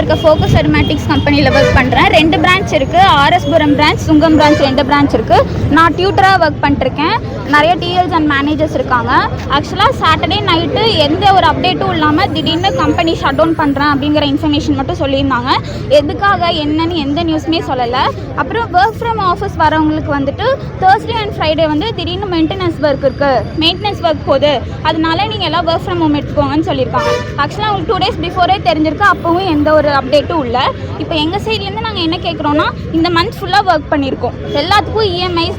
இருக்க focus aromatics கம்பெனியில் work பண்ணுறேன். 2 பிரான்ச் இருக்குது. ஆர்எஸ்புரம் பிரான்ச், சுங்கம் பிரான்ச் 2 பிரான்ச் இருக்குது. நான் டியூட்டராக ஒர்க் பண்ணிருக்கேன். நிறைய டிஎல்ஸ் அண்ட் மேனேஜர்ஸ் இருக்காங்க. ஆக்சுவலாக சாட்டர்டே நைட்டு எந்த ஒரு அப்டேட்டும் இல்லாமல் திடீர்னு கம்பெனி ஷட் டவுன் பண்ணுறேன் அப்படிங்கிற இன்ஃபர்மேஷன் மட்டும் சொல்லியிருந்தாங்க. எதுக்காக என்னன்னு எந்த நியூஸுமே சொல்லலை. அப்புறம் ஒர்க் ஃப்ரம் ஆஃபீஸ் வரவங்களுக்கு வந்துட்டு தேர்ஸ்டே அண்ட் ஃப்ரைடே வந்து திடீர்னு மெயின்டெனன்ஸ் ஒர்க் இருக்குது, மெயின்டெனன்ஸ் ஒர்க் போகுது, அதனால நீங்கள் எல்லாம் ஒர்க் ஃப்ரம் ஹோம் எடுத்துக்கோங்கன்னு சொல்லியிருக்காங்க. ஆக்சுவலாக அவங்களுக்கு 2 days பிஃபோரே தெரிஞ்சிருக்கு. அப்போவும் எந்த ஒரு அப்டேட்டும் இல்லை. இப்போ எங்கள் சைட்லேருந்து நாங்கள் என்ன கேட்குறோன்னா, இந்த மந்த் ஃபுல்லாக ஒர்க் பண்ணியிருக்கோம். எல்லாத்துக்கும் இஎம்ஐஸ்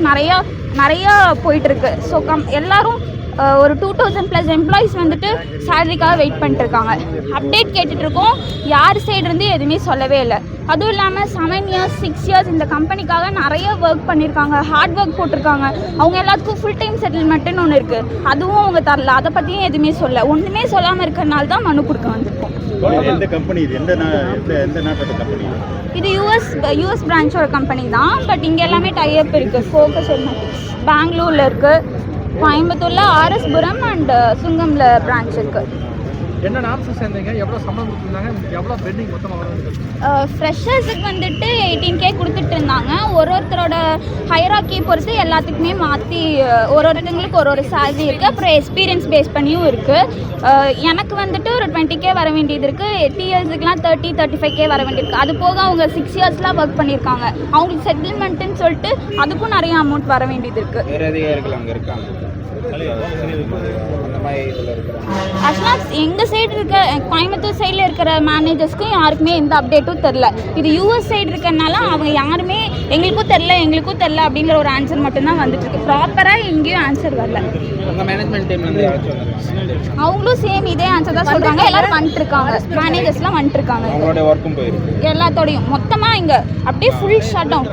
நிறையா போயிட்டுருக்கு. ஸோ எல்லோரும் ஒரு 2000+ எம்ப்ளாயிஸ் வந்துட்டு சேலரிக்காக வெயிட் பண்ணிட்டுருக்காங்க. அப்டேட் கேட்டுட்ருக்கோம். யார் சைடு இருந்து எதுவுமே சொல்லவே இல்லை. அதுவும் இல்லாமல் 7 years 6 years இந்த கம்பெனிக்காக நிறைய ஒர்க் பண்ணியிருக்காங்க, ஹார்ட் ஒர்க் போட்டிருக்காங்க. அவங்க எல்லாத்துக்கும் ஃபுல் டைம் செட்டில்மெண்ட்டுன்னு ஒன்று இருக்குது, அதுவும் அவங்க தரல. அதை பற்றியும் எதுவுமே ஒன்றுமே சொல்லாமல் இருக்கிறனால தான் மனு கொடுக்க வந்திருக்கோம். எந்த கம்பெனி இது? எந்த நாட்டோட கம்பெனி? இது யூஎஸ் பிரான்ச்சோட கம்பெனி தான். பட் இங்கே எல்லாமே டைப் இருக்குது. ஃபோக்கஸ் அரோமேட்டிக்ஸ் பெங்களூரில் இருக்குது, கோயம்புத்தூரில் ஆர்எஸ்புரம் அண்ட் சுங்கமில் பிரான்ச் இருக்குது. என்ன நாம்ஸ் சேர்ந்தீங்க? எவ்வளோ சம்பளம் கொடுத்துருந்தாங்க? எவ்வளோ பெண்டிங் மொத்தமாக வருது? ஃப்ரெஷர்ஸுக்கு வந்துட்டு 18K கொடுத்துட்டு இருந்தாங்க. ஒருத்தரோட ஹைராக்கி பொறுத்து எல்லாத்துக்குமே மாற்றி ஒருத்தங்களுக்கு ஒரு சேலரி இருக்குது. அப்புறம் எக்ஸ்பீரியன்ஸ் பேஸ் பண்ணியும் இருக்குது. எனக்கு வந்துட்டு ஒரு 20K வர வேண்டியது இருக்குது. டிஎல்ஸுக்குலாம் 30-35K வர வேண்டியிருக்கு. அது போக அவங்க 6 yearsலாம் ஒர்க் பண்ணியிருக்காங்க. அவங்களுக்கு செட்டில்மெண்ட்டுன்னு சொல்லிட்டு அதுக்கும் நிறைய அமௌண்ட் வர வேண்டியது இருக்குது. ஆக்சுவலாக எங்கள் சைடு இருக்க கோயம்புத்தூர் சைடில் இருக்கிற மேனேஜர்ஸ்க்கும் யாருக்குமே எந்த அப்டேட்டும் தெரில. இது யூஎஸ் சைடு இருக்கிறனால அவங்க யாருமே எங்களுக்கும் தெரில அப்படிங்கிற ஒரு ஆன்சர் மட்டும்தான் வந்துட்டுருக்கு. ப்ராப்பராக எங்கேயும் ஆன்சர் வரல. அவங்களும் சேம் இதே ஆன்சர் தான் சொல்கிறாங்க. எல்லோரும் வந்துட்டுருக்காங்க, மேனேஜர்ஸ்லாம் வந்துட்டுருக்காங்க. எல்லாத்தோடையும் மொத்தமாக இங்கே அப்படியே ஃபுல் ஷட் டவுன்.